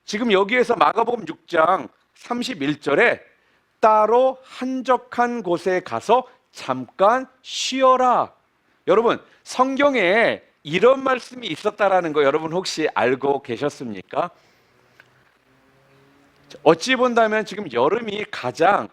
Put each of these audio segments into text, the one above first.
지금 여기에서 마가복음 6장 31절에 따로 한적한 곳에 가서 잠깐 쉬어라. 여러분, 성경에 이런 말씀이 있었다라는 거 여러분 혹시 알고 계셨습니까? 어찌 본다면 지금 여름이 가장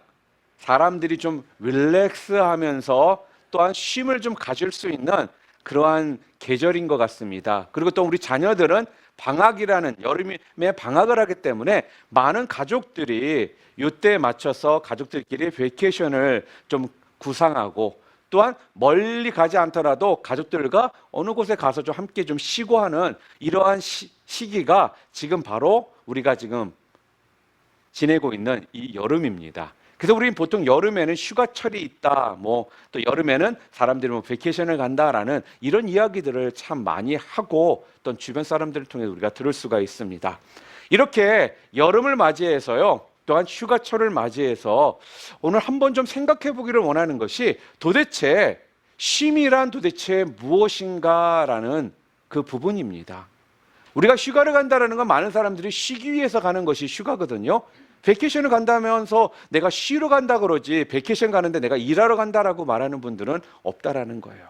사람들이 좀 릴렉스하면서 또한 쉼을 좀 가질 수 있는 그러한 계절인 것 같습니다. 그리고 또 우리 자녀들은 방학이라는 여름에 방학을 하기 때문에 많은 가족들이 이때에 맞춰서 가족들끼리 베이케이션을 좀 구상하고 또한 멀리 가지 않더라도 가족들과 어느 곳에 가서 좀 함께 좀 쉬고 하는 이러한 시기가 지금 바로 우리가 지금 지내고 있는 이 여름입니다. 그래서 우리는 보통 여름에는 휴가철이 있다, 또 여름에는 사람들이 베이케이션을 간다라는 이런 이야기들을 참 많이 하고 또 주변 사람들을 통해 우리가 들을 수가 있습니다. 이렇게 여름을 맞이해서요, 또한 휴가철을 맞이해서 오늘 한번 좀 생각해 보기를 원하는 것이 도대체 쉼이란 도대체 무엇인가라는 그 부분입니다. 우리가 휴가를 간다는 건 많은 사람들이 쉬기 위해서 가는 것이 휴가거든요. 베이케이션을 간다면서 내가 쉬러 간다 그러지 베이케이션 가는데 내가 일하러 간다라고 말하는 분들은 없다라는 거예요.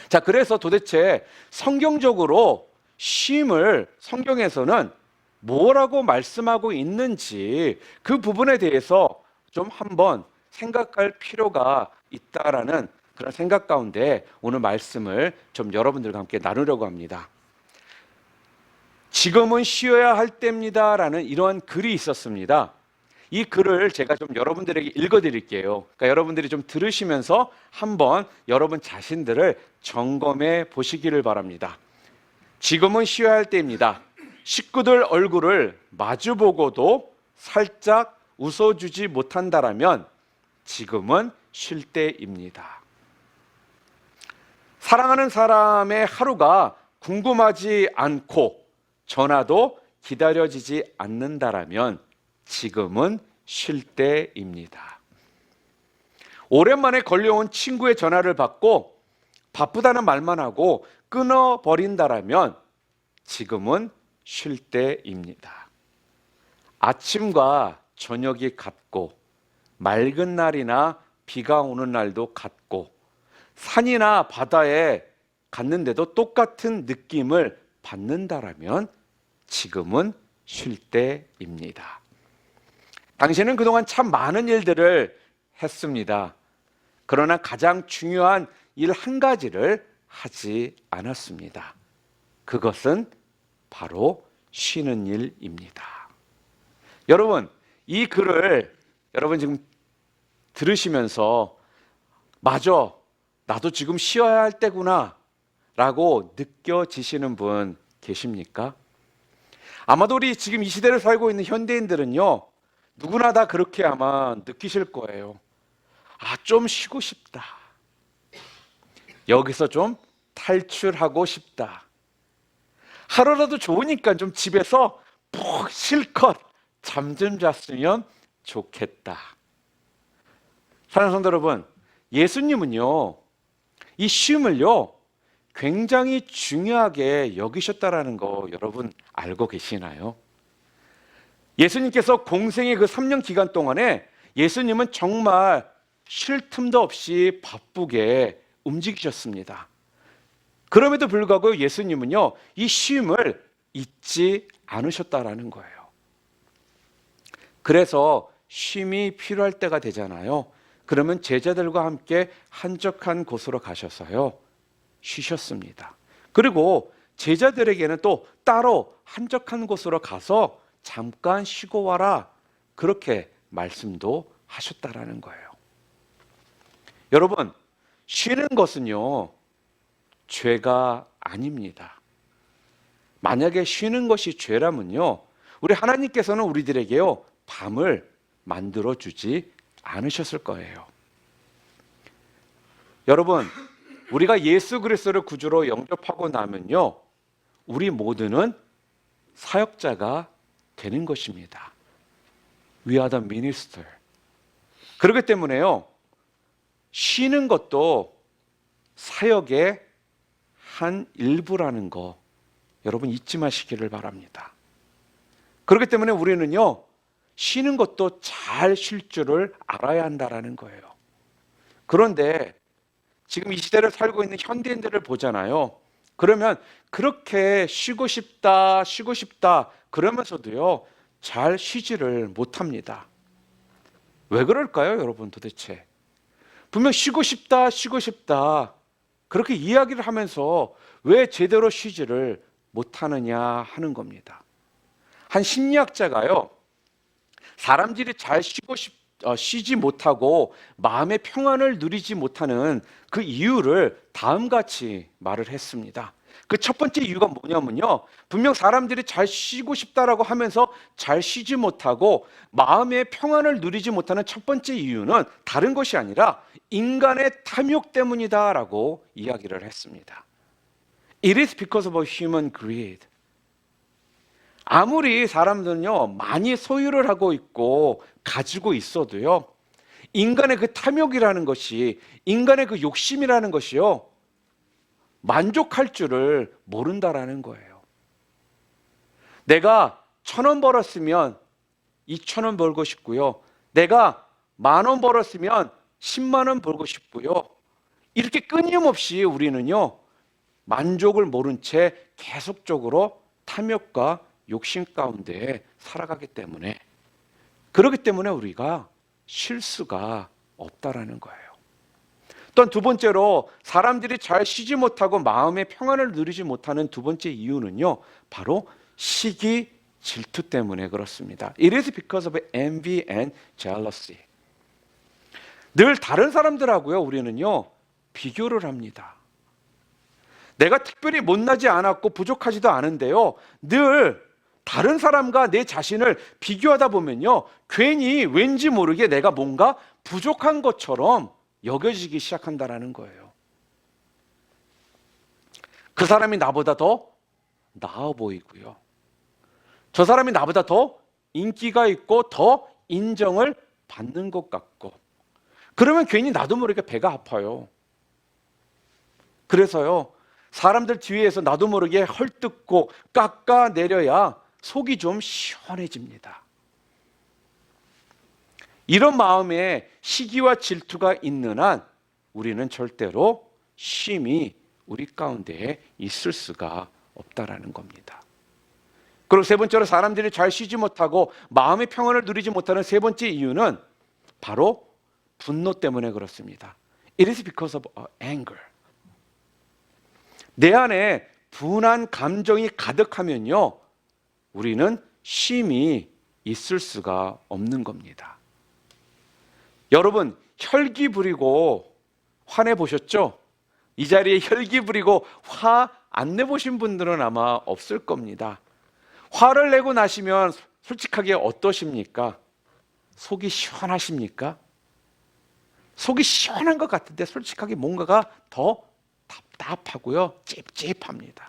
자, 그래서 도대체 성경적으로 쉼을 성경에서는 뭐라고 말씀하고 있는지 그 부분에 대해서 좀 한번 생각할 필요가 있다라는 그런 생각 가운데 오늘 말씀을 좀 여러분들과 함께 나누려고 합니다. 지금은 쉬어야 할 때입니다라는 이러한 글이 있었습니다. 이 글을 제가 좀 여러분들에게 읽어드릴게요. 그러니까 여러분들이 좀 들으시면서 한번 여러분 자신들을 점검해 보시기를 바랍니다. 지금은 쉬어야 할 때입니다. 식구들 얼굴을 마주보고도 살짝 웃어주지 못한다라면 지금은 쉴 때입니다. 사랑하는 사람의 하루가 궁금하지 않고 전화도 기다려지지 않는다라면 지금은 쉴 때입니다. 오랜만에 걸려온 친구의 전화를 받고 바쁘다는 말만 하고 끊어버린다라면 지금은 쉴 때입니다. 아침과 저녁이 같고 맑은 날이나 비가 오는 날도 같고 산이나 바다에 갔는데도 똑같은 느낌을 받는다라면 지금은 쉴 때입니다. 당신은 그동안 참 많은 일들을 했습니다. 그러나 가장 중요한 일 한 가지를 하지 않았습니다. 그것은 바로 쉬는 일입니다. 여러분, 이 글을 여러분 지금 들으시면서 맞아, 나도 지금 쉬어야 할 때구나 라고 느껴지시는 분 계십니까? 아마도 우리 지금 이 시대를 살고 있는 현대인들은요, 누구나 다 그렇게 아마 느끼실 거예요. 아, 좀 쉬고 싶다. 여기서 좀 탈출하고 싶다. 하루라도 좋으니까 좀 집에서 푹 실컷 잠 좀 잤으면 좋겠다. 사랑하는 성도 여러분, 예수님은요, 이 쉼을요, 굉장히 중요하게 여기셨다라는 거 여러분 알고 계시나요? 예수님께서 공생의 그 3년 기간 동안에 예수님은 정말 쉴 틈도 없이 바쁘게 움직이셨습니다. 그럼에도 불구하고 예수님은요, 이 쉼을 잊지 않으셨다라는 거예요. 그래서 쉼이 필요할 때가 되잖아요. 그러면 제자들과 함께 한적한 곳으로 가셔서요, 쉬셨습니다. 그리고 제자들에게는 또 따로 한적한 곳으로 가서 잠깐 쉬고 와라, 그렇게 말씀도 하셨다라는 거예요. 여러분, 쉬는 것은요, 죄가 아닙니다. 만약에 쉬는 것이 죄라면요, 우리 하나님께서는 우리들에게요, 밤을 만들어 주지 않으셨을 거예요. 여러분, 우리가 예수 그리스도를 구주로 영접하고 나면요, 우리 모두는 사역자가 되는 것입니다. We are the minister. 그렇기 때문에요, 쉬는 것도 사역의 한 일부라는 거 여러분 잊지 마시기를 바랍니다. 그렇기 때문에 우리는요, 쉬는 것도 잘 쉴 줄을 알아야 한다라는 거예요. 그런데 지금 이 시대를 살고 있는 현대인들을 보잖아요. 그러면 그렇게 쉬고 싶다 그러면서도요, 잘 쉬지를 못합니다. 왜 그럴까요, 여러분 도대체? 분명 쉬고 싶다 그렇게 이야기를 하면서 왜 제대로 쉬지를 못하느냐 하는 겁니다. 한 심리학자가요, 사람들이 잘 쉬지 못하고 마음의 평안을 누리지 못하는 그 이유를 다음같이 말을 했습니다. 그 첫 번째 이유가 뭐냐면요, 분명 사람들이 잘 쉬고 싶다라고 하면서 잘 쉬지 못하고 마음의 평안을 누리지 못하는 첫 번째 이유는 다른 것이 아니라 인간의 탐욕 때문이다라고 이야기를 했습니다. It is because of human greed. 아무리 사람들은요, 많이 소유를 하고 있고 가지고 있어도요, 인간의 그 탐욕이라는 것이, 인간의 그 욕심이라는 것이요, 만족할 줄을 모른다라는 거예요. 내가 1,000원 벌었으면 2,000원 벌고 싶고요. 내가 10,000원 벌었으면 10만 원 벌고 싶고요. 이렇게 끊임없이 우리는요, 만족을 모른 채 계속적으로 탐욕과 욕심 가운데 살아가기 때문에, 그렇기 때문에 우리가 쉴 수가 없다라는 거예요. 또한 두 번째로 사람들이 잘 쉬지 못하고 마음의 평안을 누리지 못하는 두 번째 이유는요, 바로 시기, 질투 때문에 그렇습니다. It is because of envy and jealousy. 늘 다른 사람들하고요, 우리는요, 비교를 합니다. 내가 특별히 못나지 않았고 부족하지도 않은데요, 늘 다른 사람과 내 자신을 비교하다 보면요, 괜히 왠지 모르게 내가 뭔가 부족한 것처럼 여겨지기 시작한다는 거예요. 그 사람이 나보다 더 나아 보이고요, 저 사람이 나보다 더 인기가 있고 더 인정을 받는 것 같고, 그러면 괜히 나도 모르게 배가 아파요. 그래서요, 사람들 뒤에서 나도 모르게 헐뜯고 깎아내려야 속이 좀 시원해집니다. 이런 마음에 시기와 질투가 있는 한 우리는 절대로 쉼이 우리 가운데 있을 수가 없다라는 겁니다. 그리고 세 번째로 사람들이 잘 쉬지 못하고 마음의 평안을 누리지 못하는 세 번째 이유는 바로 분노 때문에 그렇습니다. It is because of anger. 내 안에 분한 감정이 가득하면요, 우리는 쉼이 있을 수가 없는 겁니다. 여러분, 혈기 부리고 화내 보셨죠? 이 자리에 혈기 부리고 화 안 내보신 분들은 아마 없을 겁니다. 화를 내고 나시면 솔직하게 어떠십니까? 속이 시원하십니까? 속이 시원한 것 같은데 솔직하게 뭔가가 더 답답하고요, 찝찝합니다.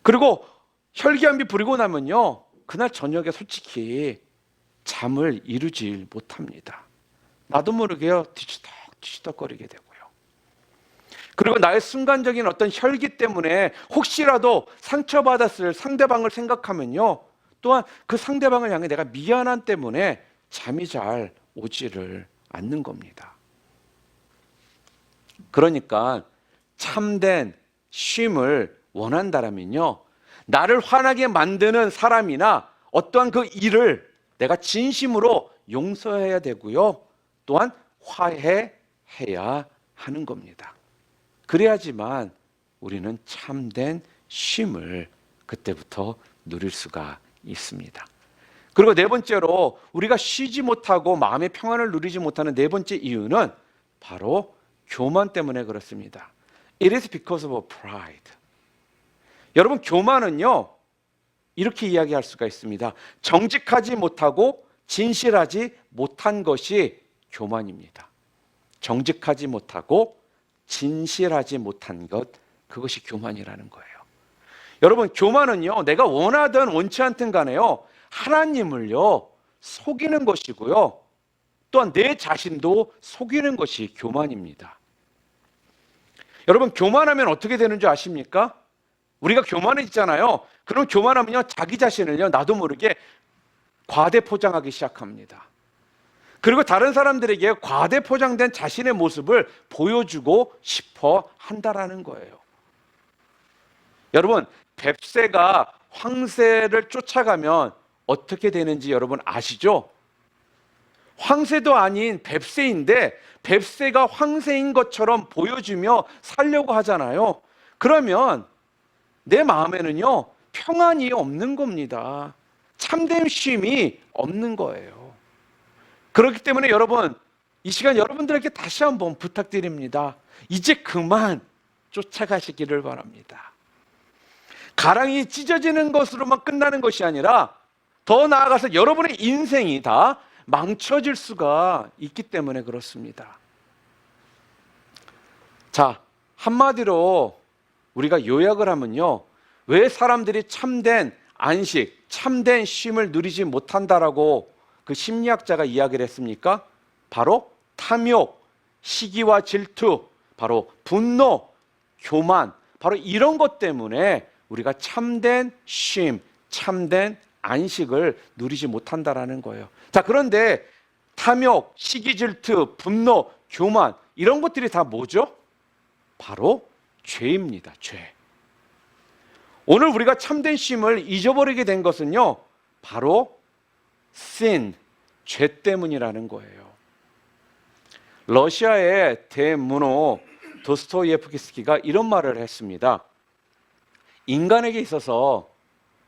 그리고 혈기함이 부리고 나면요, 그날 저녁에 솔직히 잠을 이루지 못합니다. 나도 모르게요, 뒤치덕거리게 되고요. 그리고 나의 순간적인 어떤 혈기 때문에 혹시라도 상처받았을 상대방을 생각하면요, 또한 그 상대방을 향해 내가 미안한 때문에 잠이 잘 오지를 않는 겁니다. 그러니까 참된 쉼을 원한다면요, 나를 화나게 만드는 사람이나 어떠한 그 일을 내가 진심으로 용서해야 되고요, 또한 화해해야 하는 겁니다. 그래야지만 우리는 참된 쉼을 그때부터 누릴 수가 있습니다. 그리고 네 번째로 우리가 쉬지 못하고 마음의 평안을 누리지 못하는 네 번째 이유는 바로 교만 때문에 그렇습니다. It is because of pride. 여러분, 교만은요, 이렇게 이야기할 수가 있습니다. 정직하지 못하고 진실하지 못한 것이 교만입니다. 정직하지 못하고 진실하지 못한 것, 그것이 교만이라는 거예요. 여러분, 교만은요, 내가 원하든 원치 않든 간에요, 하나님을요 속이는 것이고요, 또한 내 자신도 속이는 것이 교만입니다. 여러분, 교만하면 어떻게 되는 줄 아십니까? 우리가 교만해지잖아요. 그럼 교만하면요, 자기 자신을요, 나도 모르게 과대 포장하기 시작합니다. 그리고 다른 사람들에게 과대 포장된 자신의 모습을 보여주고 싶어 한다라는 거예요. 여러분, 뱁새가 황새를 쫓아가면 어떻게 되는지 여러분 아시죠? 황새도 아닌 뱁새인데 뱁새가 황새인 것처럼 보여주며 살려고 하잖아요. 그러면 내 마음에는요, 평안이 없는 겁니다. 참된 쉼이 없는 거예요. 그렇기 때문에 여러분, 이 시간 여러분들에게 다시 한번 부탁드립니다. 이제 그만 쫓아가시기를 바랍니다. 가랑이 찢어지는 것으로만 끝나는 것이 아니라 더 나아가서 여러분의 인생이 다 망쳐질 수가 있기 때문에 그렇습니다. 자, 한마디로 우리가 요약을 하면요, 왜 사람들이 참된 안식, 참된 쉼을 누리지 못한다라고 그 심리학자가 이야기를 했습니까? 바로 탐욕, 시기와 질투, 바로 분노, 교만, 바로 이런 것 때문에 우리가 참된 쉼, 참된 안식을 누리지 못한다라는 거예요. 자, 그런데 탐욕, 시기, 질투, 분노, 교만, 이런 것들이 다 뭐죠? 바로 죄입니다. 죄. 오늘 우리가 참된 쉼을 잊어버리게 된 것은요, 바로 sin, 죄 때문이라는 거예요. 러시아의 대문호 도스토예프스키가 이런 말을 했습니다. 인간에게 있어서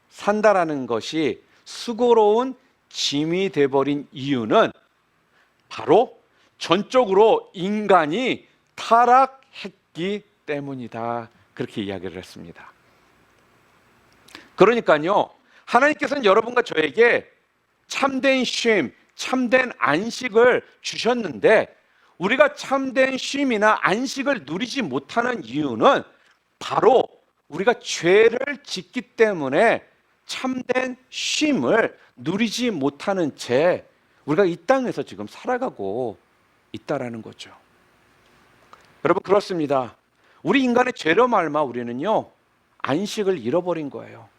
산다라는 것이 수고로운 짐이 돼버린 이유는 바로 전적으로 인간이 타락했기 때문이다. 그렇게 이야기를 했습니다. 그러니까요, 하나님께서는 여러분과 저에게 참된 쉼, 참된 안식을 주셨는데 우리가 참된 쉼이나 안식을 누리지 못하는 이유는 바로 우리가 죄를 짓기 때문에 참된 쉼을 누리지 못하는 채 우리가 이 땅에서 지금 살아가고 있다라는 거죠. 여러분, 그렇습니다. 우리 인간의 죄로 말미암아 우리는요, 안식을 잃어버린 거예요.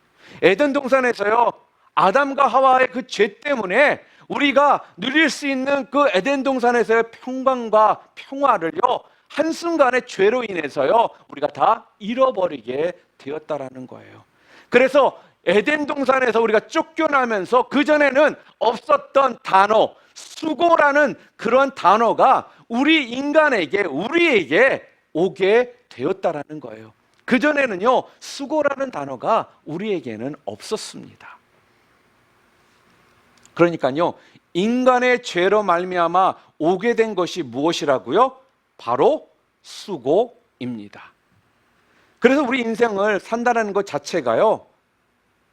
에덴 동산에서요, 아담과 하와의 그 죄 때문에 우리가 누릴 수 있는 그 에덴 동산에서의 평강과 평화를요, 한순간의 죄로 인해서요, 우리가 다 잃어버리게 되었다라는 거예요. 그래서 에덴 동산에서 우리가 쫓겨나면서 그전에는 없었던 단어, 수고라는 그런 단어가 우리 인간에게, 우리에게 오게 되었다라는 거예요. 그전에는요, 수고라는 단어가 우리에게는 없었습니다. 그러니까요, 인간의 죄로 말미암아 오게 된 것이 무엇이라고요? 바로 수고입니다. 그래서 우리 인생을 산다는 것 자체가요,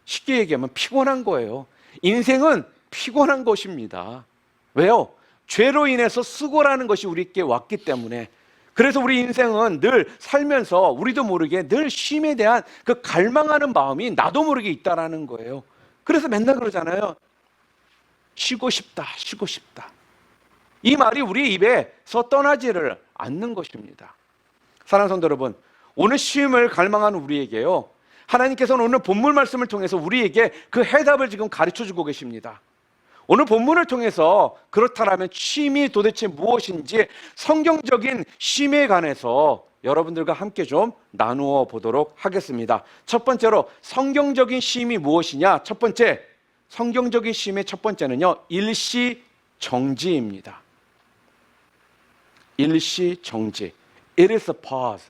쉽게 얘기하면 피곤한 거예요. 인생은 피곤한 것입니다. 왜요? 죄로 인해서 수고라는 것이 우리에게 왔기 때문에. 그래서 우리 인생은 늘 살면서 우리도 모르게 늘 쉼에 대한 그 갈망하는 마음이 나도 모르게 있다라는 거예요. 그래서 맨날 그러잖아요. 쉬고 싶다, 쉬고 싶다. 이 말이 우리 입에서 떠나지를 않는 것입니다. 사랑하는 성도 여러분, 오늘 쉼을 갈망하는 우리에게요, 하나님께서는 오늘 본문 말씀을 통해서 우리에게 그 해답을 지금 가르쳐 주고 계십니다. 오늘 본문을 통해서 그렇다면 쉼이 도대체 무엇인지 성경적인 쉼에 관해서 여러분들과 함께 좀 나누어 보도록 하겠습니다. 첫 번째로 성경적인 쉼이 무엇이냐? 첫 번째, 성경적인 쉼의 첫 번째는요, 일시정지입니다. 일시정지. It is a pause.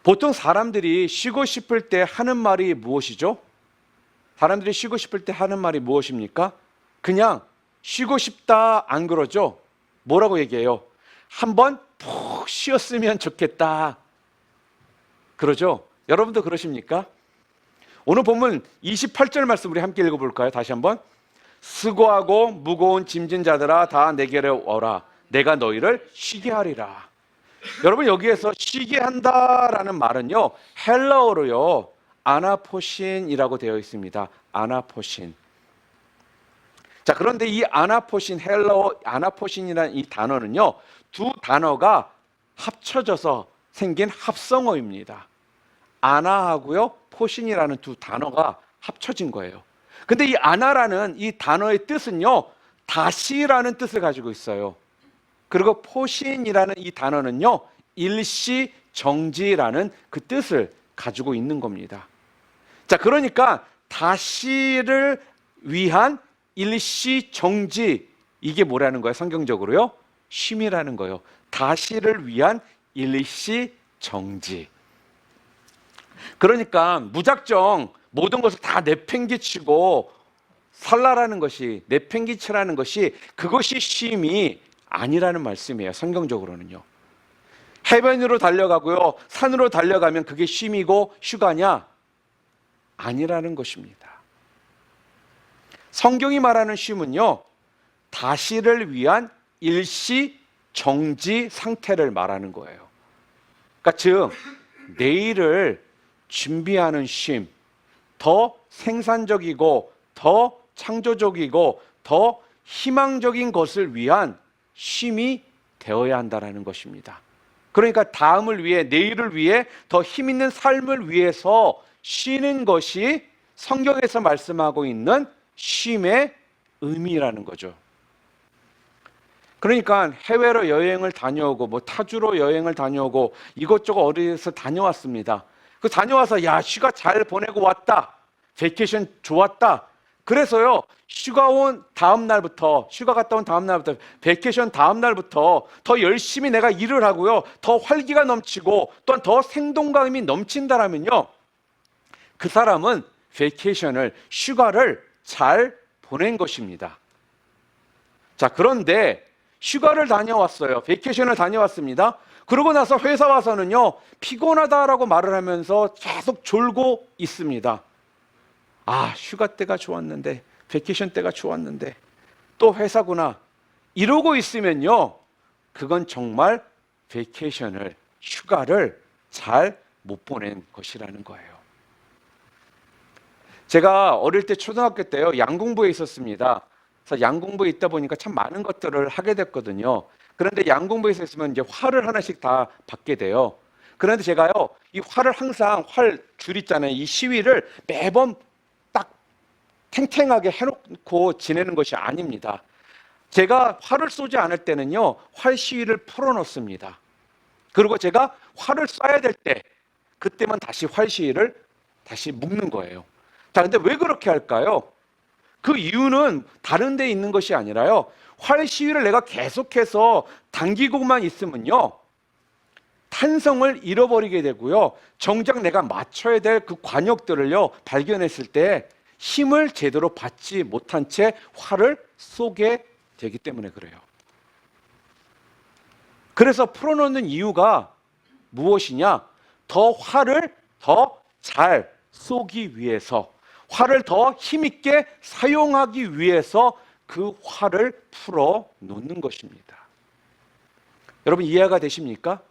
보통 사람들이 쉬고 싶을 때 하는 말이 무엇이죠? 사람들이 쉬고 싶을 때 하는 말이 무엇입니까? 그냥 쉬고 싶다, 안 그러죠? 뭐라고 얘기해요? 한번 푹 쉬었으면 좋겠다. 그러죠? 여러분도 그러십니까? 오늘 본문 28절 말씀 우리 함께 읽어볼까요? 다시 한번. 수고하고 무거운 짐진 자들아 다 내게로 오라. 내가 너희를 쉬게 하리라. 여러분, 여기에서 쉬게 한다라는 말은요, 헬라어로요, 아나포신이라고 되어 있습니다. 아나포신. 자, 그런데 이 아나포신, 헬라어 아나포신이라는 이 단어는요, 두 단어가 합쳐져서 생긴 합성어입니다. 아나하고요, 포신이라는 두 단어가 합쳐진 거예요. 근데 이 아나라는 이 단어의 뜻은요, 다시라는 뜻을 가지고 있어요. 그리고 포신이라는 이 단어는요, 일시정지라는 그 뜻을 가지고 있는 겁니다. 자, 그러니까 다시를 위한 일시정지, 이게 뭐라는 거예요? 성경적으로요? 쉼이라는 거예요. 다시를 위한 일시정지. 그러니까 무작정 모든 것을 다 내팽개치고 살라라는 것이, 내팽개치라는 것이, 그것이 쉼이 아니라는 말씀이에요. 성경적으로는요. 해변으로 달려가고요, 산으로 달려가면 그게 쉼이고 휴가냐? 아니라는 것입니다. 성경이 말하는 쉼은요, 다시를 위한 일시 정지 상태를 말하는 거예요. 그러니까 즉 내일을 준비하는 쉼, 더 생산적이고 더 창조적이고 더 희망적인 것을 위한 쉼이 되어야 한다는 것입니다. 그러니까 다음을 위해, 내일을 위해, 더 힘 있는 삶을 위해서 쉬는 것이 성경에서 말씀하고 있는 쉼의 의미라는 거죠. 그러니까 해외로 여행을 다녀오고 뭐 타주로 여행을 다녀오고 이것저것 어디서 다녀왔습니다. 그 다녀와서 야, 휴가 잘 보내고 왔다, 베이케이션 좋았다, 그래서요 휴가 온 다음 날부터, 휴가 갔다 온 다음 날부터, 베이케이션 다음 날부터 더 열심히 내가 일을 하고요, 더 활기가 넘치고 또한 더 생동감이 넘친다라면요, 그 사람은 베이케이션을, 휴가를 잘 보낸 것입니다. 자, 그런데 휴가를 다녀왔어요. 베이케이션을 다녀왔습니다. 그러고 나서 회사 와서는요, 피곤하다라고 말을 하면서 계속 졸고 있습니다. 아, 휴가 때가 좋았는데, 베이케이션 때가 좋았는데, 또 회사구나, 이러고 있으면요, 그건 정말 베이케이션을, 휴가를 잘 못 보낸 것이라는 거예요. 제가 어릴 때 초등학교 때요, 양공부에 있었습니다. 그래서 양공부에 있다 보니까 참 많은 것들을 하게 됐거든요. 그런데 양공부에 있으면 이제 활을 하나씩 다 받게 돼요. 그런데 제가요, 이 활을 항상, 활 줄 있잖아요, 이 시위를 매번 딱 탱탱하게 해놓고 지내는 것이 아닙니다. 제가 활을 쏘지 않을 때는요, 활 시위를 풀어놓습니다. 그리고 제가 활을 쏴야 될 때, 그때만 다시 활 시위를 다시 묶는 거예요. 자, 근데 왜 그렇게 할까요? 그 이유는 다른 데 있는 것이 아니라요, 활 시위를 내가 계속해서 당기고만 있으면요, 탄성을 잃어버리게 되고요, 정작 내가 맞춰야 될 그 관역들을요 발견했을 때 힘을 제대로 받지 못한 채 활을 쏘게 되기 때문에 그래요. 그래서 풀어놓는 이유가 무엇이냐? 더 활을 더 잘 쏘기 위해서, 활을 더 힘있게 사용하기 위해서 그 활을 풀어 놓는 것입니다. 여러분 이해가 되십니까?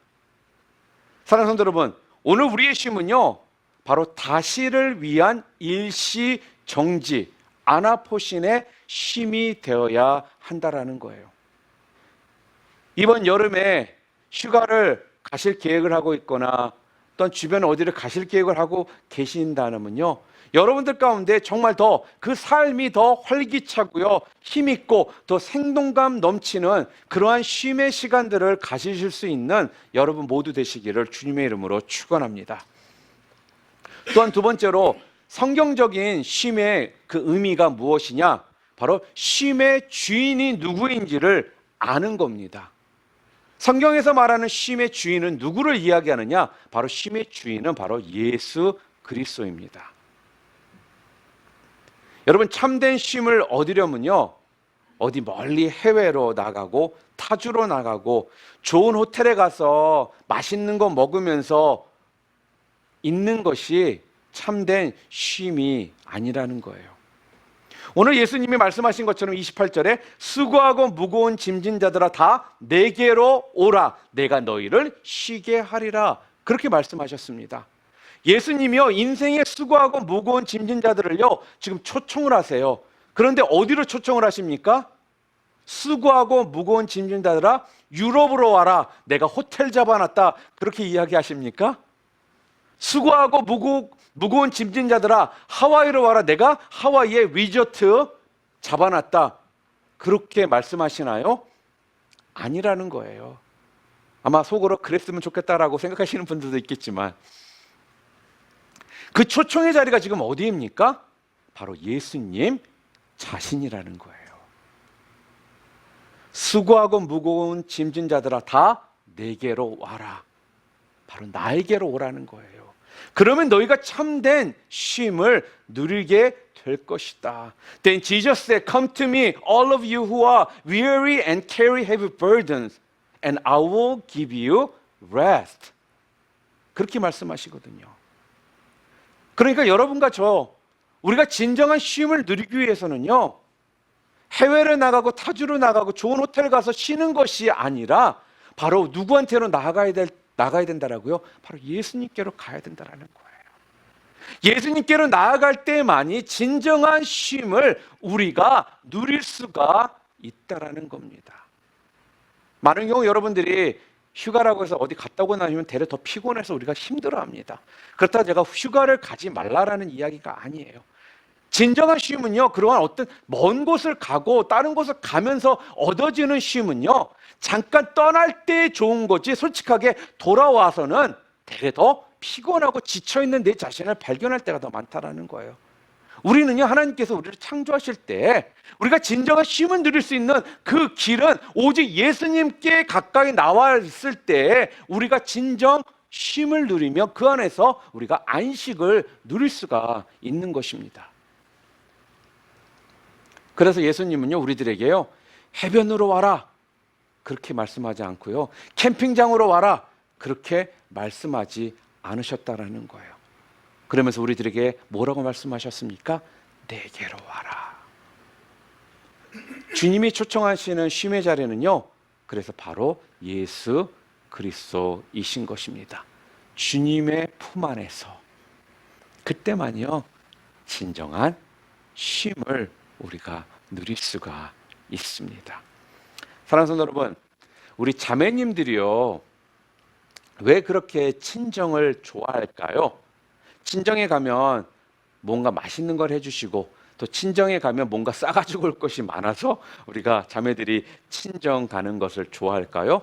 사랑하는 성도 여러분, 오늘 우리의 쉼은요, 바로 다시를 위한 일시정지, 아나포신의 쉼이 되어야 한다라는 거예요. 이번 여름에 휴가를 가실 계획을 하고 있거나 또는 주변 어디를 가실 계획을 하고 계신다면요, 여러분들 가운데 정말 더 그 삶이 더 활기차고요, 힘있고 더 생동감 넘치는 그러한 쉼의 시간들을 가지실 수 있는 여러분 모두 되시기를 주님의 이름으로 축원합니다. 또한 두 번째로, 성경적인 쉼의 그 의미가 무엇이냐? 바로 쉼의 주인이 누구인지를 아는 겁니다. 성경에서 말하는 쉼의 주인은 누구를 이야기하느냐? 바로 쉼의 주인은 바로 예수 그리스도입니다. 여러분, 참된 쉼을 얻으려면요, 어디 멀리 해외로 나가고 타주로 나가고 좋은 호텔에 가서 맛있는 거 먹으면서 있는 것이 참된 쉼이 아니라는 거예요. 오늘 예수님이 말씀하신 것처럼 28절에 수고하고 무거운 짐진 자들아 다 내게로 오라, 내가 너희를 쉬게 하리라, 그렇게 말씀하셨습니다. 예수님이요, 인생에 수고하고 무거운 짐진 자들을요 지금 초청을 하세요. 그런데 어디로 초청을 하십니까? 수고하고 무거운 짐진 자들아 유럽으로 와라, 내가 호텔 잡아놨다, 그렇게 이야기하십니까? 수고하고 무거운 짐진 자들아 하와이로 와라. 내가 하와이에 리조트 잡아놨다. 그렇게 말씀하시나요? 아니라는 거예요. 아마 속으로 그랬으면 좋겠다라고 생각하시는 분들도 있겠지만 그 초청의 자리가 지금 어디입니까? 바로 예수님 자신이라는 거예요. 수고하고 무거운 짐진 자들아 다 내게로 와라. 바로 나에게로 오라는 거예요. 그러면 너희가 참된 쉼을 누리게 될 것이다. Then Jesus said, Come to me, all of you who are weary and carry heavy burdens, and I will give you rest. 그렇게 말씀하시거든요. 그러니까 여러분과 우리가 진정한 쉼을 누리기 위해서는요, 해외를 나가고 타주로 나가고 좋은 호텔 가서 쉬는 것이 아니라 바로 누구한테로 나가야 된다라고요? 바로 예수님께로 가야 된다라는 거예요. 예수님께로 나아갈 때만이 진정한 쉼을 우리가 누릴 수가 있다라는 겁니다. 많은 경우 여러분들이 휴가라고 해서 어디 갔다 오고 나면 대래 더 피곤해서 우리가 힘들어합니다. 그렇다고 제가 휴가를 가지 말라라는 이야기가 아니에요. 진정한 쉼은요, 그러한 어떤 먼 곳을 가고 다른 곳을 가면서 얻어지는 쉼은요, 잠깐 떠날 때 좋은 거지 솔직하게 돌아와서는 되게 더 피곤하고 지쳐있는 내 자신을 발견할 때가 더 많다라는 거예요. 우리는요, 하나님께서 우리를 창조하실 때 우리가 진정한 쉼을 누릴 수 있는 그 길은 오직 예수님께 가까이 나와 있을 때 우리가 진정 쉼을 누리며 그 안에서 우리가 안식을 누릴 수가 있는 것입니다. 그래서 예수님은요, 우리들에게요, 해변으로 와라 그렇게 말씀하지 않고요, 캠핑장으로 와라 그렇게 말씀하지 않으셨다라는 거예요. 그러면서 우리들에게 뭐라고 말씀하셨습니까? 내게로 와라. 주님이 초청하시는 쉼의 자리는요, 그래서 바로 예수 그리스도이신 것입니다. 주님의 품 안에서 그때만요, 진정한 쉼을 우리가 누릴 수가 있습니다. 사랑하는 성도 여러분, 우리 자매님들이요, 왜 그렇게 친정을 좋아할까요? 친정에 가면 뭔가 맛있는 걸 해주시고 또 친정에 가면 뭔가 싸가지고 올 것이 많아서 우리가 자매들이 친정 가는 것을 좋아할까요?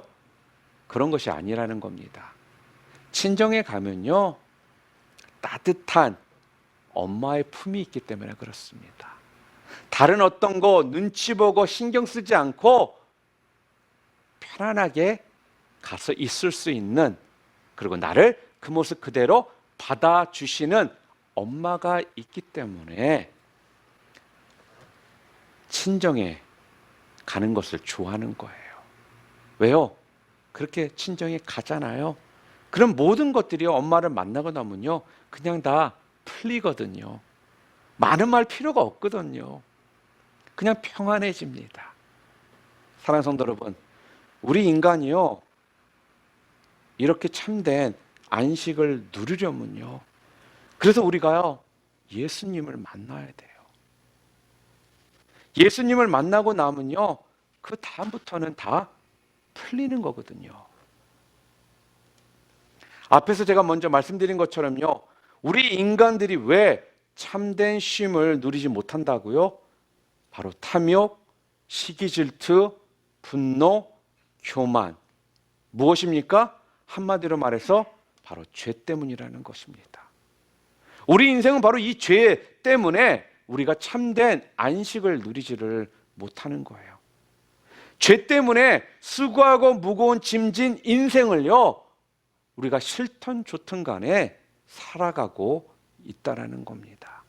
그런 것이 아니라는 겁니다. 친정에 가면요, 따뜻한 엄마의 품이 있기 때문에 그렇습니다. 다른 어떤 거 눈치 보고 신경 쓰지 않고 편안하게 가서 있을 수 있는, 그리고 나를 그 모습 그대로 받아주시는 엄마가 있기 때문에 친정에 가는 것을 좋아하는 거예요. 왜요? 그렇게 친정에 가잖아요. 그럼 모든 것들이 엄마를 만나고 나면요, 그냥 다 풀리거든요. 많은 말 필요가 없거든요. 그냥 평안해집니다. 사랑하는 성도 여러분, 우리 인간이요, 이렇게 참된 안식을 누리려면요, 그래서 우리가요, 예수님을 만나야 돼요. 예수님을 만나고 나면요, 그 다음부터는 다 풀리는 거거든요. 앞에서 제가 먼저 말씀드린 것처럼요, 우리 인간들이 왜 참된 쉼을 누리지 못한다고요? 바로 탐욕, 시기 질투, 분노, 교만. 무엇입니까? 한마디로 말해서 바로 죄 때문이라는 것입니다. 우리 인생은 바로 이 죄 때문에 우리가 참된 안식을 누리지를 못하는 거예요. 죄 때문에 수고하고 무거운 짐진 인생을요, 우리가 싫든 좋든 간에 살아가고 있다라는 겁니다.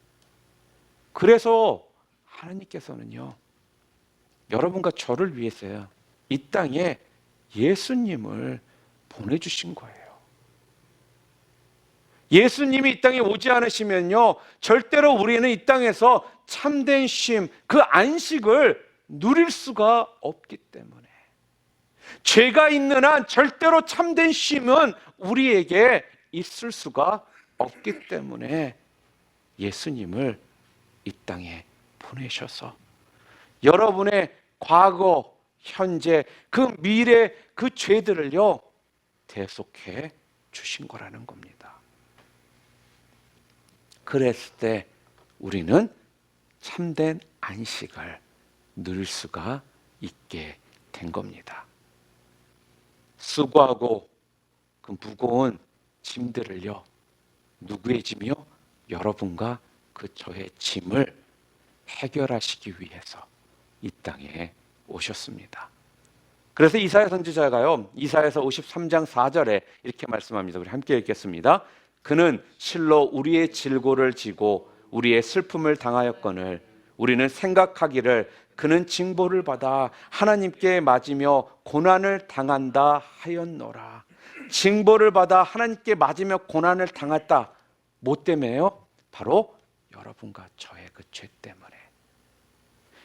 그래서 하나님께서는요, 여러분과 저를 위해서요, 이 땅에 예수님을 보내주신 거예요. 예수님이 이 땅에 오지 않으시면요, 절대로 우리는 이 땅에서 참된 쉼, 그 안식을 누릴 수가 없기 때문에, 죄가 있는 한 절대로 참된 쉼은 우리에게 있을 수가 없기 때문에 예수님을 이 땅에 보내셔서 여러분의 과거, 현재, 그 미래, 그 죄들을요, 대속해 주신 거라는 겁니다. 그랬을 때 우리는 참된 안식을 누릴 수가 있게 된 겁니다. 수고하고 그 무거운 짐들을요, 누구의 짐이요? 여러분과 그 저의 짐을 해결하시기 위해서 이 땅에 오셨습니다. 그래서 이사야 선지자가요, 이사야서 53장 4절에 이렇게 말씀합니다. 우리 함께 읽겠습니다. 그는 실로 우리의 질고를 지고 우리의 슬픔을 당하였거늘 우리는 생각하기를 그는 징벌을 받아 하나님께 맞으며 고난을 당한다 하였노라. 징벌을 받아 하나님께 맞으며 고난을 당했다. 뭐 때문에요? 바로 여러분과 저의 그 죄 때문에.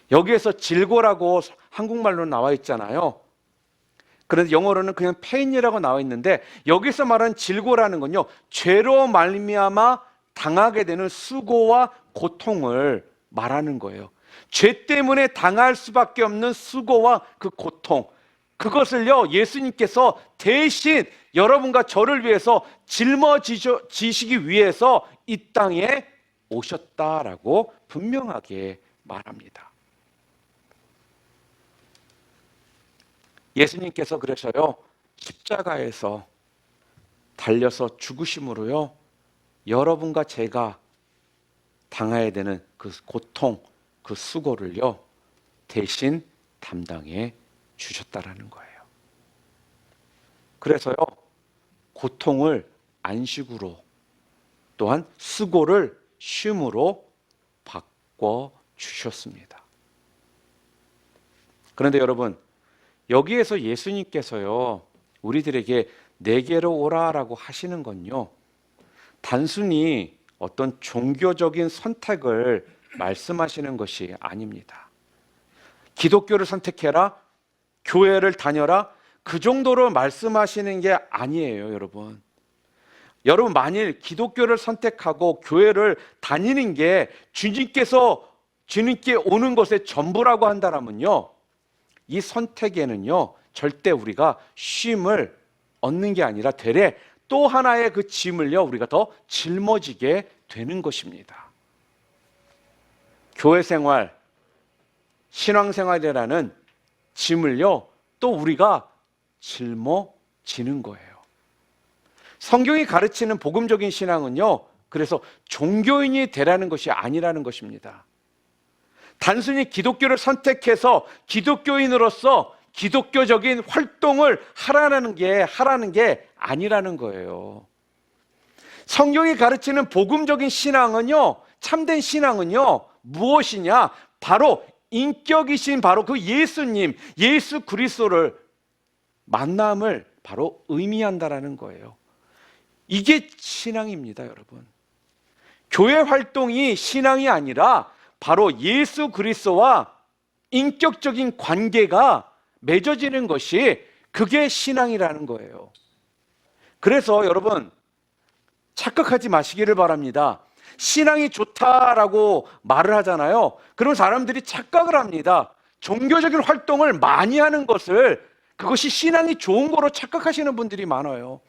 여기에서 질고라고 한국말로 나와 있잖아요. 그래서 영어로는 그냥 pain이라고 나와 있는데, 여기서 말하는 질고라는 건요, 죄로 말미암아 당하게 되는 수고와 고통을 말하는 거예요. 죄 때문에 당할 수밖에 없는 수고와 그 고통, 그것을요 예수님께서 대신 여러분과 저를 위해서 짊어지시기 위해서 이 땅에 오셨다라고 분명하게 말합니다. 예수님께서 그래서요 십자가에서 달려서 죽으심으로요 여러분과 제가 당해야 되는 그 고통, 그 수고를요 대신 담당해 주셨다라는 거예요. 그래서요 고통을 안식으로, 또한 수고를 쉼으로 바꿔 주셨습니다. 그런데 여러분, 여기에서 예수님께서요 우리들에게 내게로 오라라고 하시는 건요 단순히 어떤 종교적인 선택을 말씀하시는 것이 아닙니다. 기독교를 선택해라, 교회를 다녀라, 그 정도로 말씀하시는 게 아니에요. 여러분 만일 기독교를 선택하고 교회를 다니는 게 주님께 오는 것의 전부라고 한다면요 이 선택에는요 절대 우리가 쉼을 얻는 게 아니라 되레 또 하나의 그 짐을요 우리가 더 짊어지게 되는 것입니다. 교회 생활, 신앙생활이라는 짐을요 또 우리가 짊어지는 거예요. 성경이 가르치는 복음적인 신앙은요 그래서 종교인이 되라는 것이 아니라는 것입니다. 단순히 기독교를 선택해서 기독교인으로서 기독교적인 활동을 하라는 게 아니라는 거예요. 성경이 가르치는 복음적인 신앙은요, 참된 신앙은요, 무엇이냐? 바로 인격이신 바로 그 예수님, 예수 그리스도를 만남을 바로 의미한다라는 거예요. 이게 신앙입니다, 여러분. 교회 활동이 신앙이 아니라 바로 예수 그리스도와 인격적인 관계가 맺어지는 것이 그게 신앙이라는 거예요. 그래서 여러분 착각하지 마시기를 바랍니다. 신앙이 좋다라고 말을 하잖아요. 그럼 사람들이 착각을 합니다. 종교적인 활동을 많이 하는 것을 그것이 신앙이 좋은 거로 착각하시는 분들이 많아요.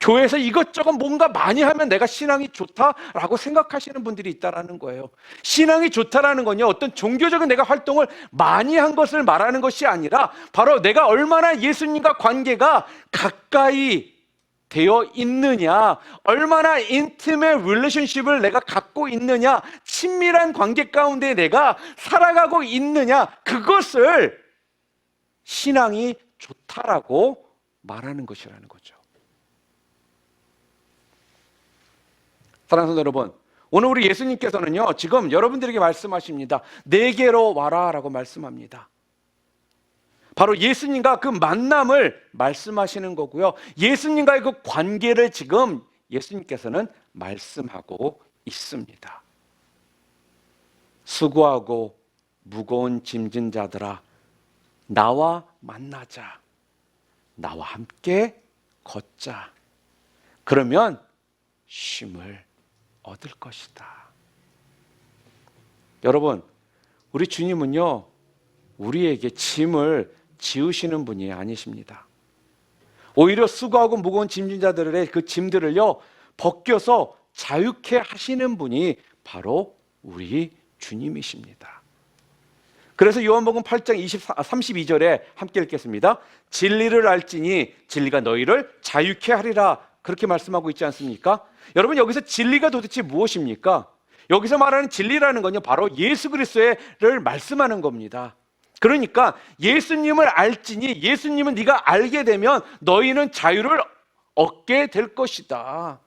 교회에서 이것저것 뭔가 많이 하면 내가 신앙이 좋다라고 생각하시는 분들이 있다라는 거예요. 신앙이 좋다라는 건요 어떤 종교적인 내가 활동을 많이 한 것을 말하는 것이 아니라 바로 내가 얼마나 예수님과 관계가 가까이 되어 있느냐, 얼마나 인티메 릴레이션십을 내가 갖고 있느냐, 친밀한 관계 가운데 내가 살아가고 있느냐, 그것을 신앙이 좋다라고 말하는 것이라는 거죠. 사랑하는 성도 여러분, 오늘 우리 예수님께서는요 지금 여러분들에게 말씀하십니다. 내게로 와라 라고 말씀합니다. 바로 예수님과 그 만남을 말씀하시는 거고요, 예수님과의 그 관계를 지금 예수님께서는 말씀하고 있습니다. 수고하고 무거운 짐진 자들아, 나와 만나자, 나와 함께 걷자. 그러면 쉼을 얻을 것이다. 여러분, 우리 주님은요 우리에게 짐을 지우시는 분이 아니십니다. 오히려 수고하고 무거운 짐진 자들의 그 짐들을요 벗겨서 자유케 하시는 분이 바로 우리 주님이십니다. 그래서 요한복음 8장 32절에 함께 읽겠습니다. 진리를 알지니 진리가 너희를 자유케 하리라, 그렇게 말씀하고 있지 않습니까? 여러분, 여기서 진리가 도대체 무엇입니까? 여기서 말하는 진리라는 건요, 바로 예수 그리스도를 말씀하는 겁니다. 그러니까 예수님을 알지니, 예수님은 네가 알게 되면 너희는 자유를 얻게 될 것이다.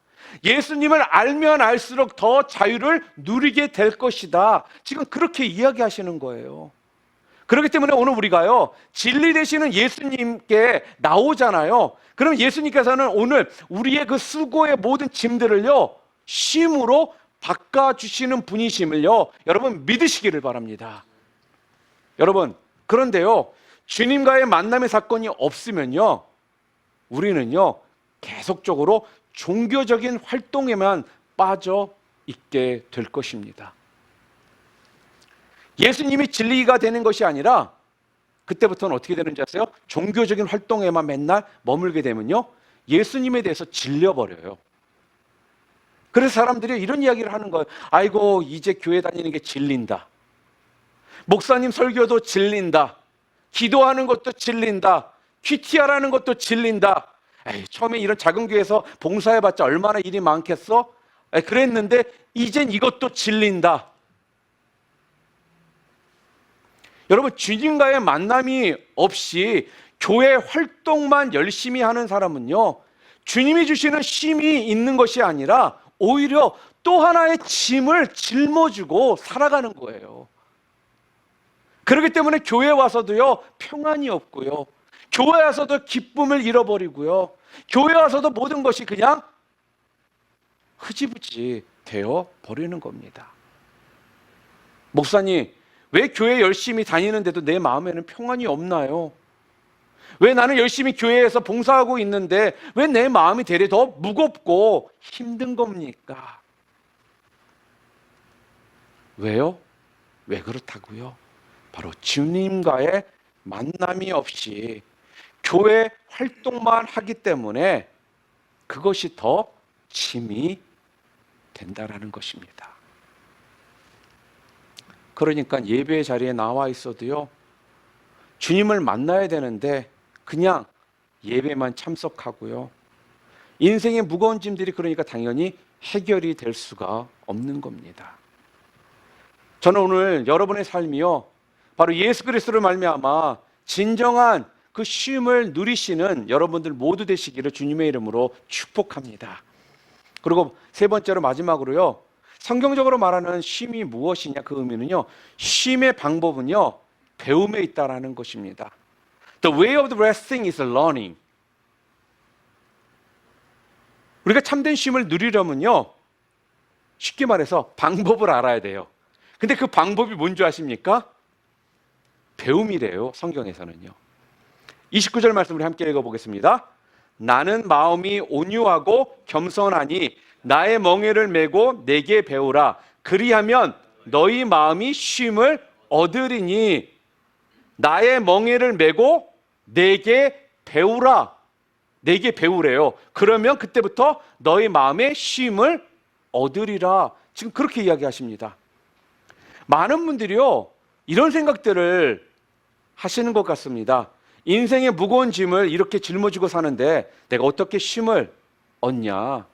예수님을 알면 알수록 더 자유를 누리게 될 것이다. 지금 그렇게 이야기하시는 거예요. 그렇기 때문에 오늘 우리가요, 진리 되시는 예수님께 나오잖아요. 그럼 예수님께서는 오늘 우리의 그 수고의 모든 짐들을요, 쉼으로 바꿔주시는 분이심을요, 여러분 믿으시기를 바랍니다. 여러분, 그런데요, 주님과의 만남의 사건이 없으면요, 우리는요, 계속적으로 종교적인 활동에만 빠져 있게 될 것입니다. 예수님이 진리가 되는 것이 아니라 그때부터는 어떻게 되는지 아세요? 종교적인 활동에만 맨날 머물게 되면요, 예수님에 대해서 질려버려요. 그래서 사람들이 이런 이야기를 하는 거예요. 아이고, 이제 교회 다니는 게 질린다. 목사님 설교도 질린다. 기도하는 것도 질린다. 큐티하라는 것도 질린다. 에이, 처음에 이런 작은 교회에서 봉사해봤자 얼마나 일이 많겠어? 그랬는데 이젠 이것도 질린다. 여러분, 주님과의 만남이 없이 교회 활동만 열심히 하는 사람은요, 주님이 주시는 쉼이 있는 것이 아니라 오히려 또 하나의 짐을 짊어지고 살아가는 거예요. 그렇기 때문에 교회 와서도요, 평안이 없고요, 교회 와서도 기쁨을 잃어버리고요, 교회 와서도 모든 것이 그냥 흐지부지 되어 버리는 겁니다. 목사님, 왜 교회 열심히 다니는데도 내 마음에는 평안이 없나요? 왜 나는 열심히 교회에서 봉사하고 있는데 왜 내 마음이 되레 더 무겁고 힘든 겁니까? 왜요? 왜 그렇다고요? 바로 주님과의 만남이 없이 교회 활동만 하기 때문에 그것이 더 짐이 된다라는 것입니다. 그러니까 예배 자리에 나와 있어도요, 주님을 만나야 되는데 그냥 예배만 참석하고요, 인생의 무거운 짐들이 그러니까 당연히 해결이 될 수가 없는 겁니다. 저는 오늘 여러분의 삶이요, 바로 예수 그리스도를 말미암아 진정한 그 쉼을 누리시는 여러분들 모두 되시기를 주님의 이름으로 축복합니다. 그리고 세 번째로 마지막으로요, 성경적으로 말하는 쉼이 무엇이냐, 그 의미는요, 쉼의 방법은요, 배움에 있다라는 것입니다. The way of the resting is learning. 우리가 참된 쉼을 누리려면요, 쉽게 말해서 방법을 알아야 돼요. 근데 그 방법이 뭔지 아십니까? 배움이래요, 성경에서는요. 29절 말씀 우리 함께 읽어보겠습니다. 나는 마음이 온유하고 겸손하니 나의 멍에를 메고 내게 배우라. 그리하면 너희 마음이 쉼을 얻으리니. 나의 멍에를 메고 내게 배우라. 내게 배우래요. 그러면 그때부터 너희 마음의 쉼을 얻으리라. 지금 그렇게 이야기하십니다. 많은 분들이요, 이런 생각들을 하시는 것 같습니다. 인생의 무거운 짐을 이렇게 짊어지고 사는데 내가 어떻게 쉼을 얻냐.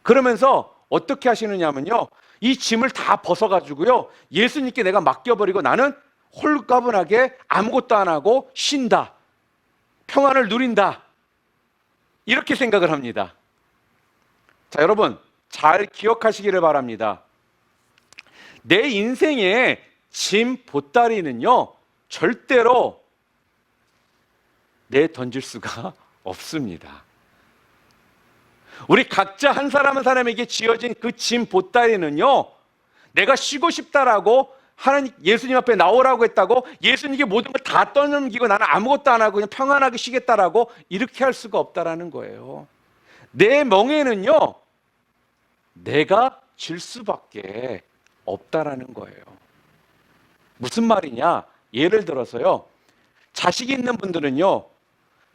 그러면서 어떻게 하시느냐면요, 이 짐을 다 벗어가지고요, 예수님께 내가 맡겨버리고 나는 홀가분하게 아무것도 안 하고 쉰다, 평안을 누린다, 이렇게 생각을 합니다. 자, 여러분 잘 기억하시기를 바랍니다. 내 인생의 짐 보따리는요, 절대로 던질 수가 없습니다. 우리 각자 한 사람 한 사람에게 지어진 그 짐 보따리는요, 내가 쉬고 싶다라고 하나님, 예수님 앞에 나오라고 했다고 예수님께 모든 걸 다 떠넘기고 나는 아무것도 안 하고 그냥 평안하게 쉬겠다라고 이렇게 할 수가 없다라는 거예요. 내 멍에는요, 내가 질 수밖에 없다라는 거예요. 무슨 말이냐? 예를 들어서요, 자식이 있는 분들은요,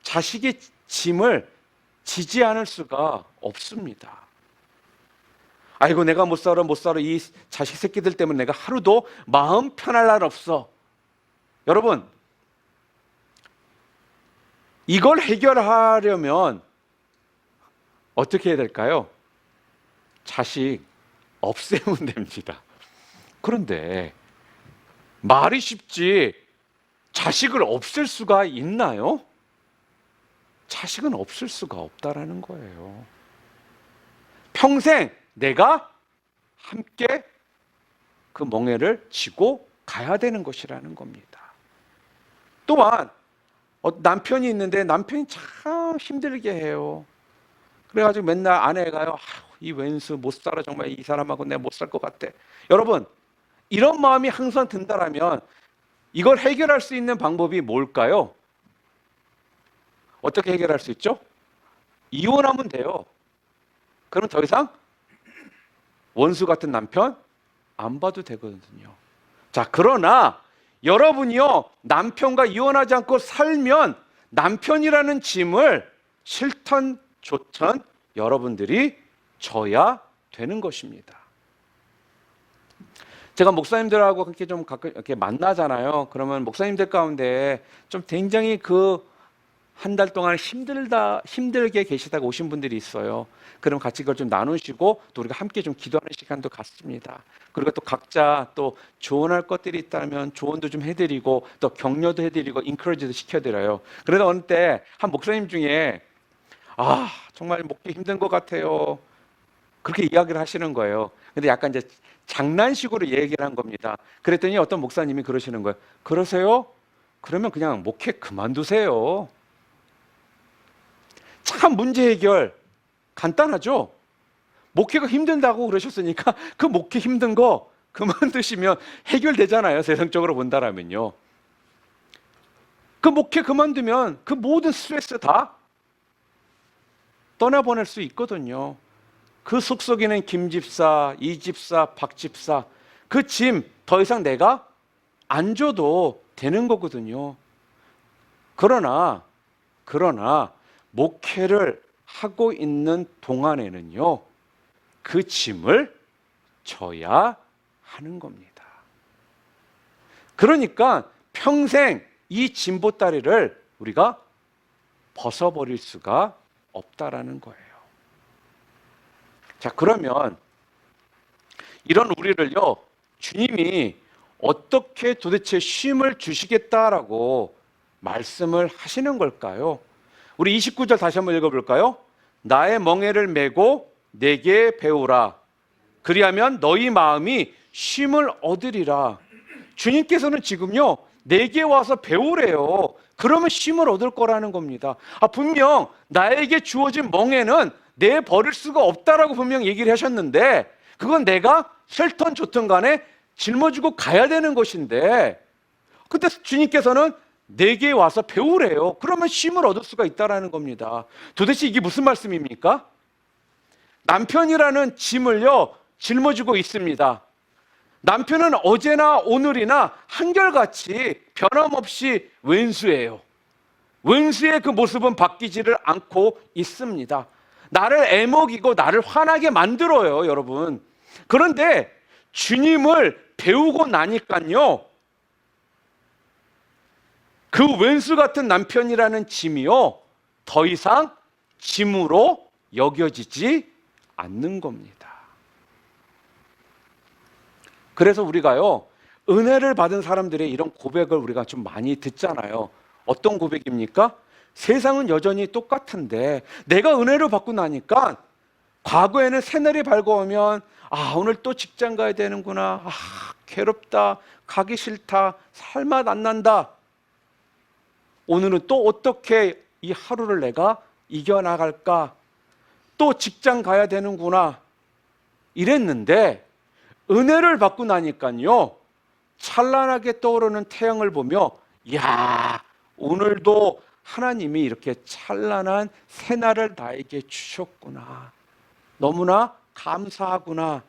자식의 짐을 지지 않을 수가 없습니다. 아이고 내가 못 살아 이 자식 새끼들 때문에 내가 하루도 마음 편할 날 없어. 여러분, 이걸 해결하려면 어떻게 해야 될까요? 자식 없애면 됩니다. 그런데 말이 쉽지 자식을 없앨 수가 있나요? 자식은 없을 수가 없다라는 거예요. 평생 내가 함께 그 멍에를 지고 가야 되는 것이라는 겁니다. 또한 남편이 있는데 남편이 참 힘들게 해요. 그래가지고 맨날 아내가요, 이 왼수 못 살아, 정말 이 사람하고 내가 못 살 것 같아. 여러분, 이런 마음이 항상 든다라면 이걸 해결할 수 있는 방법이 뭘까요? 어떻게 해결할 수 있죠? 이혼하면 돼요. 그럼 더 이상 원수 같은 남편 안 봐도 되거든요. 자, 그러나 여러분이요, 남편과 이혼하지 않고 살면 남편이라는 짐을 싫던 좋던 여러분들이 져야 되는 것입니다. 제가 목사님들하고 그렇게 좀 가끔 이렇게 만나잖아요. 그러면 목사님들 가운데 좀 굉장히 그 한 달 동안 힘들게 계시다가 오신 분들이 있어요. 그럼 같이 그걸 좀 나누시고 또 우리가 함께 좀 기도하는 시간도 갖습니다. 그리고 또 각자 또 조언할 것들이 있다면 조언도 좀 해드리고 또 격려도 해드리고 인커리지도 시켜드려요. 그래서 어느 때 한 목사님 중에 정말 목회 힘든 것 같아요. 그렇게 이야기를 하시는 거예요. 근데 약간 이제 장난식으로 얘기를 한 겁니다. 그랬더니 어떤 목사님이 그러시는 거예요. 그러세요? 그러면 그냥 목회 그만두세요. 참 문제 해결 간단하죠? 목회가 힘든다고 그러셨으니까 그 목회 힘든 거 그만두시면 해결되잖아요. 세상적으로 본다라면요. 그 목회 그만두면 그 모든 스트레스 다 떠나보낼 수 있거든요. 그 속속이는 김 집사, 이 집사, 박 집사, 그 짐 더 이상 내가 안 줘도 되는 거거든요. 그러나 목회를 하고 있는 동안에는요, 그 짐을 져야 하는 겁니다. 그러니까 평생 이 짐보따리를 우리가 벗어버릴 수가 없다라는 거예요. 자, 그러면 이런 우리를요, 주님이 어떻게 도대체 쉼을 주시겠다라고 말씀을 하시는 걸까요? 우리 29절 다시 한번 읽어볼까요? 나의 멍에를 메고 내게 배우라. 그리하면 너희 마음이 쉼을 얻으리라. 주님께서는 지금요, 내게 와서 배우래요. 그러면 쉼을 얻을 거라는 겁니다. 분명 나에게 주어진 멍에는 내 버릴 수가 없다라고 분명 얘기를 하셨는데, 그건 내가 싫든 좋든 간에 짊어지고 가야 되는 것인데, 그때 주님께서는 내게 와서 배우래요. 그러면 쉼을 얻을 수가 있다라는 겁니다. 도대체 이게 무슨 말씀입니까? 남편이라는 짐을요, 짊어지고 있습니다. 남편은 어제나 오늘이나 한결같이 변함없이 왼수예요. 왼수의 그 모습은 바뀌지를 않고 있습니다. 나를 애먹이고 나를 화나게 만들어요, 여러분. 그런데 주님을 배우고 나니까요, 그 왼수 같은 남편이라는 짐이요, 더 이상 짐으로 여겨지지 않는 겁니다. 그래서 우리가요, 은혜를 받은 사람들의 이런 고백을 우리가 좀 많이 듣잖아요. 어떤 고백입니까? 세상은 여전히 똑같은데 내가 은혜를 받고 나니까, 과거에는 새날이 밝아오면 오늘 또 직장 가야 되는구나, 괴롭다, 가기 싫다, 살맛 안 난다, 오늘은 또 어떻게 이 하루를 내가 이겨나갈까, 또 직장 가야 되는구나 이랬는데, 은혜를 받고 나니까요, 찬란하게 떠오르는 태양을 보며, 오늘도 하나님이 이렇게 찬란한 새날을 나에게 주셨구나, 너무나 감사하구나,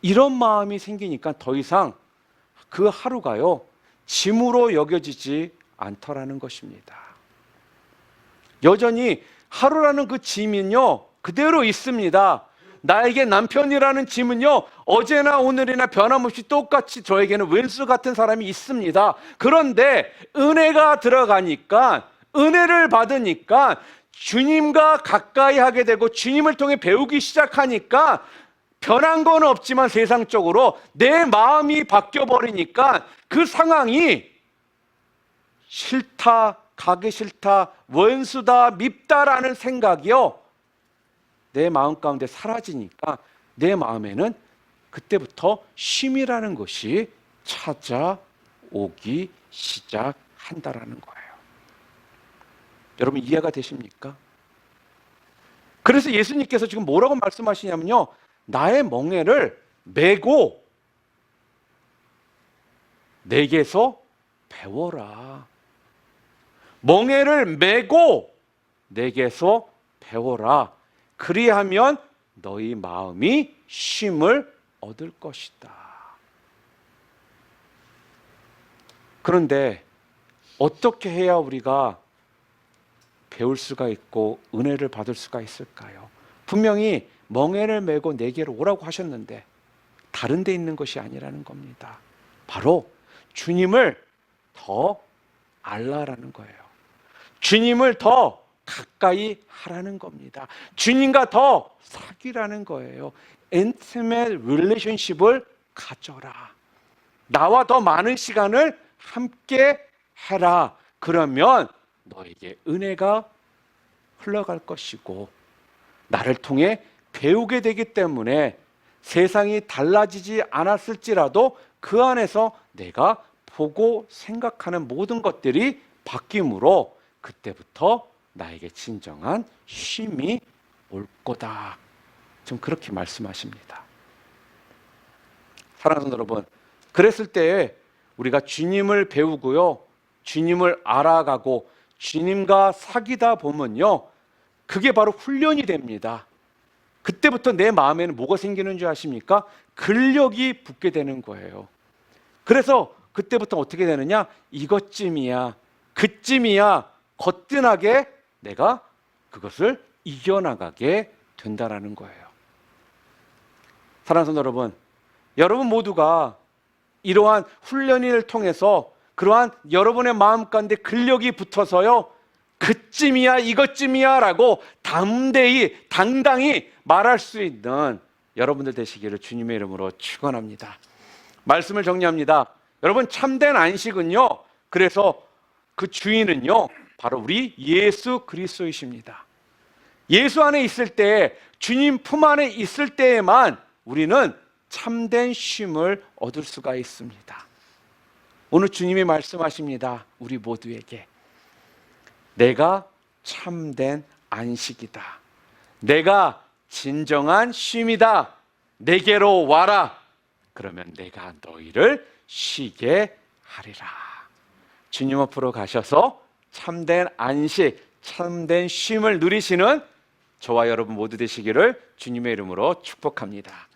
이런 마음이 생기니까 더 이상 그 하루가요, 짐으로 여겨지지 않더라는 것입니다. 여전히 하루라는 그 짐은요, 그대로 있습니다. 나에게 남편이라는 짐은요, 어제나 오늘이나 변함없이 똑같이 저에게는 왼수 같은 사람이 있습니다. 그런데 은혜가 들어가니까, 은혜를 받으니까 주님과 가까이 하게 되고 주님을 통해 배우기 시작하니까 변한 건 없지만 세상적으로 내 마음이 바뀌어 버리니까 그 상황이 싫다, 가기 싫다, 원수다, 밉다라는 생각이요, 내 마음 가운데 사라지니까 내 마음에는 그때부터 쉼이라는 것이 찾아오기 시작한다라는 거예요. 여러분 이해가 되십니까? 그래서 예수님께서 지금 뭐라고 말씀하시냐면요, 나의 멍에를 메고 내게서 배워라. 멍에를 메고 내게서 배워라. 그리하면 너희 마음이 쉼을 얻을 것이다. 그런데 어떻게 해야 우리가 배울 수가 있고 은혜를 받을 수가 있을까요? 분명히 멍에를 메고 내게로 오라고 하셨는데 다른 데 있는 것이 아니라는 겁니다. 바로 주님을 더 알라라는 거예요. 주님을 더 가까이 하라는 겁니다. 주님과 더 사귀라는 거예요. intimate relationship을 가져라. 나와 더 많은 시간을 함께 해라. 그러면 너에게 은혜가 흘러갈 것이고 나를 통해 배우게 되기 때문에 세상이 달라지지 않았을지라도 그 안에서 내가 보고 생각하는 모든 것들이 바뀌므로 그때부터 나에게 진정한 쉼이 올 거다. 좀 그렇게 말씀하십니다. 사랑하는 여러분, 그랬을 때 우리가 주님을 배우고요, 주님을 알아가고 주님과 사귀다 보면요, 그게 바로 훈련이 됩니다. 그때부터 내 마음에는 뭐가 생기는 줄 아십니까? 근력이 붙게 되는 거예요. 그래서 그때부터 어떻게 되느냐? 이것쯤이야, 그쯤이야, 거뜬하게 내가 그것을 이겨나가게 된다라는 거예요. 사랑하는 여러분, 여러분 모두가 이러한 훈련을 통해서 그러한 여러분의 마음 가운데 근력이 붙어서요, 그쯤이야, 이것쯤이야 라고 담대히 당당히 말할 수 있는 여러분들 되시기를 주님의 이름으로 축원합니다. 말씀을 정리합니다. 여러분, 참된 안식은요, 그래서 그 주인은요, 바로 우리 예수 그리스도이십니다. 예수 안에 있을 때, 주님 품 안에 있을 때에만 우리는 참된 쉼을 얻을 수가 있습니다. 오늘 주님이 말씀하십니다. 우리 모두에게 내가 참된 안식이다, 내가 진정한 쉼이다, 내게로 와라. 그러면 내가 너희를 쉬게 하리라. 주님 앞으로 가셔서 참된 안식, 참된 쉼을 누리시는 저와 여러분 모두 되시기를 주님의 이름으로 축복합니다.